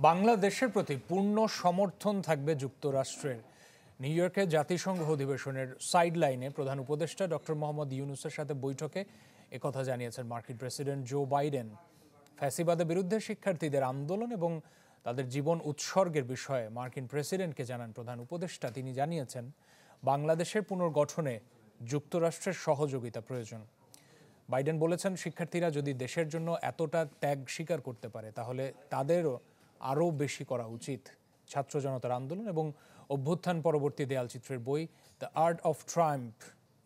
বাংলাদেশের প্রতি পূর্ণ সমর্থন থাকবে যুক্তরাষ্ট্রের। নিউ ইয়র্কে জাতিসংঘ অধিবেশনের সাইডলাইনে প্রধান উপদেষ্টা ডক্টর মোহাম্মদ ইউনূসের সাথে বৈঠকে একথা জানিয়েছেন মার্কিন প্রেসিডেন্ট জো বাইডেন। ফ্যাসিবাদের বিরুদ্ধে শিক্ষার্থীদের আন্দোলন এবং তাদের জীবন উৎসর্গের বিষয়ে মার্কিন প্রেসিডেন্টকে জানান প্রধান উপদেষ্টা। তিনি জানিয়েছেন, বাংলাদেশের পুনর্গঠনে যুক্তরাষ্ট্রের সহযোগিতা প্রয়োজন। বাইডেন বলেছেন, শিক্ষার্থীরা যদি দেশের জন্য এতটা ত্যাগ স্বীকার করতে পারে তাহলে তাদেরও আরও বেশি করা উচিত। ছাত্র জনতার আন্দোলন এবং অভ্যুত্থান পরবর্তী দেয়ালচিত্রের বই দ্য আর্ট অফ ট্রায়াম্প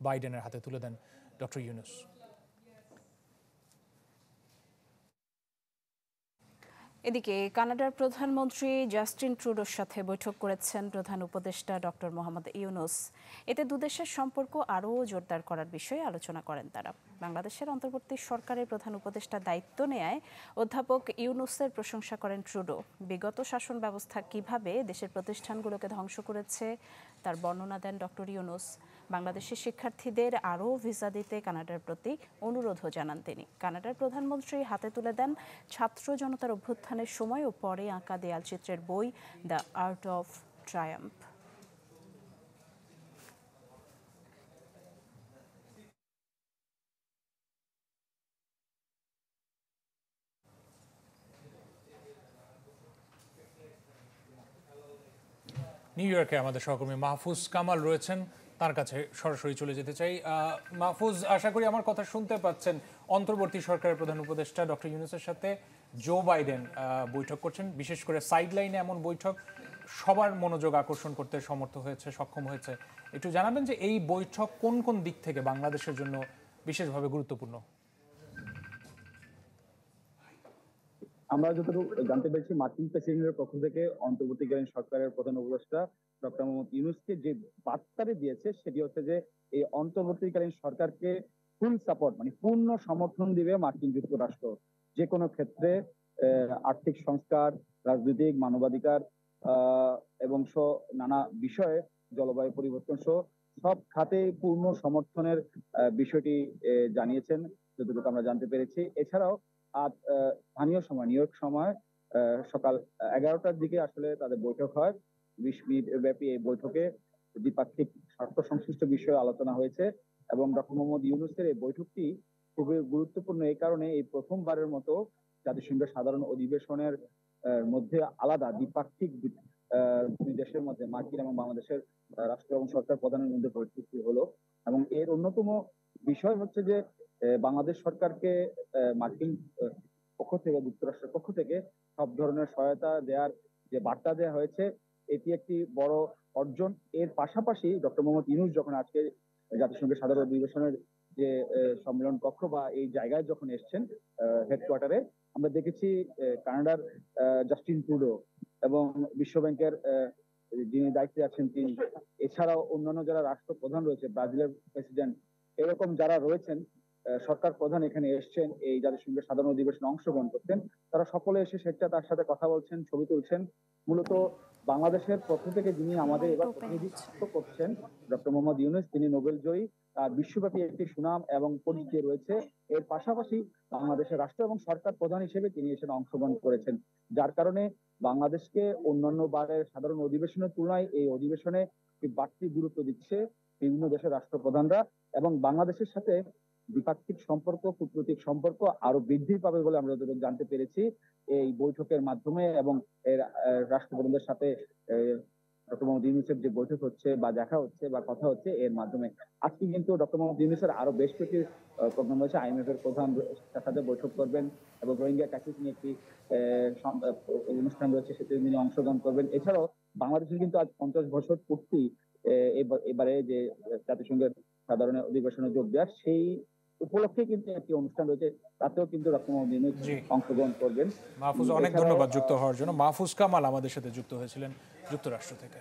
বাইডেনের হাতে তুলে দেন ডক্টর ইউনূস। এদিকে কানাডার প্রধানমন্ত্রী জাস্টিন ট্রুডোর সাথে বৈঠক করেছেন প্রধান উপদেষ্টা ডক্টর মোহাম্মদ ইউনূস। এতে দুদেশের সম্পর্ক আরও জোরদার করার বিষয়ে আলোচনা করেন তারা। বাংলাদেশের অন্তর্বর্তী সরকারের প্রধান উপদেষ্টা দায়িত্ব নেয় অধ্যাপক ইউনূসের প্রশংসা করেন ট্রুডো। বিগত শাসন ব্যবস্থা কিভাবে দেশের প্রতিষ্ঠানগুলোকে ধ্বংস করেছে তার বর্ণনা দেন ডক্টর ইউনূস। বাংলাদেশের শিক্ষার্থীদের আরও ভিসা দিতে কানাডার প্রতি অনুরোধও জানান তিনি। কানাডার প্রধানমন্ত্রী হাতে তুলে দেন ছাত্র জনতার অভ্যুত্থানের সময় ও পরে আঁকা দেয়ালচিত্রের বই the art of Triumph. New ইয়র্কে আমাদের সহকর্মী মাহফুজ কামাল রয়েছেন, তার কাছে সরাসরি চলে যেতে চাই। মাহফুজ, আশা করি আমার কথা শুনতে পাচ্ছেন। অন্তর্বর্তী সরকারের প্রধান উপদেষ্টা ডক্টর ইউনূসের সাথে জো বাইডেন বৈঠক করছেন। বিশেষ করে সাইডলাইনে এমন বৈঠক সবার মনোযোগ আকর্ষণ করতে সক্ষম হয়েছে। একটু জানাবেন যে এই বৈঠক কোন কোন দিক থেকে বাংলাদেশের জন্য বিশেষভাবে গুরুত্বপূর্ণ? আমরা যতটুকু জানতে পেরেছি, মার্কিন প্রেসিডেন্টের পক্ষ থেকে অন্তর্বর্তীকালীন সরকারের প্রধান উপদেষ্টা ডক্টর মোহাম্মদ ইউনূসকে যে বার্তাটি দিয়েছে সেটি হচ্ছে যে এই অন্তর্বর্তীকালীন সরকারকে ফুল সাপোর্ট, মানে পূর্ণ সমর্থন দিবে মার্কিন যুক্তরাষ্ট্র। যে কোনো ক্ষেত্রে আর্থিক সংস্কার, রাজনৈতিক, মানবাধিকার এবং নানা বিষয়ে, জলবায়ু পরিবর্তন সহ সব খাতে পূর্ণ সমর্থনের বিষয়টি জানিয়েছেন যতটুকু আমরা জানতে পেরেছি। এছাড়াও আজ স্থানীয় সময়, নিউ ইয়র্ক সময় সকাল 11টার দিকে আসলে তাদের বৈঠক হয়। 20 মিনিট ব্যাপী এই বৈঠকে দ্বিপাক্ষিক স্বার্থ সংশ্লিষ্ট বিষয়ে আলোচনা হয়েছে এবং ডক্টর মোহাম্মদ ইউনূসের এই বৈঠকটি খুবই গুরুত্বপূর্ণ এই কারণে, এই প্রথমবারের মতো জাতিসংঘের সাধারণ অধিবেশনের মধ্যে আলাদা দ্বিপাক্ষিক দুই দেশের মধ্যে, মার্কিন এবং বাংলাদেশের রাষ্ট্র এবং সরকার প্রধানের মধ্যে বৈঠকটি হলো। এবং এর অন্যতম বিষয় হচ্ছে যে বাংলাদেশ সরকারকে মার্কিন পক্ষ থেকে, যুক্তরাষ্ট্রের পক্ষ থেকে সব ধরনের সহায়তা দেওয়ার যে বার্তা দেওয়া হয়েছে, এটি একটি বড় অর্জন। এর পাশাপাশি ডক্টর মোহাম্মদ ইউনূস যখন আজকে জাতিসংঘের সাধারণ অধিবেশনের যে সম্মেলন কক্ষ বা এই জায়গায় যখন এসছেন হেডকোয়ার্টারে, আমরা দেখেছি কানাডার জাস্টিন ট্রুডো এবং বিশ্বব্যাংকের যিনি দায়িত্বে আছেন তিনি, এছাড়াও অন্যান্য যারা রাষ্ট্রপ্রধান রয়েছে, ব্রাজিলের প্রেসিডেন্ট, এরকম যারা রয়েছেন সরকার প্রধান এখানে এসছেন এই জাতিসংঘের সাধারণ অধিবেশনে অংশগ্রহণ করতেন। তারা সকলে এসে স্বেচ্ছা তার সাথে কথা বলছেন, ছবি তুলছেন। মূলত বাংলাদেশের পক্ষ থেকে যিনি আমাদের এবার প্রতিনিধিত্ব করছেন ডক্টর মোহাম্মদ ইউনূস, তিনি নোবেল জয়ী, তার বিশ্বব্যাপী একটি সুনাম এবং পরিচিতি রয়েছে। এর পাশাপাশি বাংলাদেশের রাষ্ট্র এবং সরকার প্রধান হিসেবে তিনি এসে অংশগ্রহণ করেছেন, যার কারণে বাংলাদেশকে অন্যান্য বারের সাধারণ অধিবেশনের তুলনায় এই অধিবেশনে বাড়তি গুরুত্ব দিচ্ছে বিভিন্ন দেশের রাষ্ট্রপ্রধানরা। এবং বাংলাদেশের সাথে দ্বিপাক্ষিক সম্পর্ক, কূটনৈতিক সম্পর্ক আরো বৃদ্ধি পাবে বলে আমরা যতটুকু জানতে পেরেছি এই বৈঠকের মাধ্যমে। এবং এর রাষ্ট্রপ্রধানদের সাথে ডক্টর মোহাম্মদ ইউনূসের যে বৈঠক হচ্ছে বা দেখা হচ্ছে বা কথা হচ্ছে এর মাধ্যমে। আজকে কিন্তু ডক্টর মোহাম্মদ ইউনূসের আরো বেশ কয়েকটি প্রোগ্রাম রয়েছে। IMF এর প্রধান তার সাথে বৈঠক করবেন এবং রোহিঙ্গা ক্রাইসিস নিয়ে একটি অনুষ্ঠান রয়েছে, সেটি তিনি অংশগ্রহণ করবেন। এছাড়াও বাংলাদেশের কিন্তু আজ 50 বছর পূর্তি এবারে যে জাতিসংঘের সাধারণ অধিবেশনে যোগ দেওয়ার, সেই উপলক্ষে কিন্তু একটি অনুষ্ঠান রয়েছে, তাতেও কিন্তু ডক্টর মোহাম্মদ ইউনূস অংশগ্রহণ করবেন। মাহফুজ, অনেক ধন্যবাদ যুক্ত হওয়ার জন্য। মাহফুজ কামাল আমাদের সাথে যুক্ত হয়েছিলেন যুক্তরাষ্ট্র থেকে।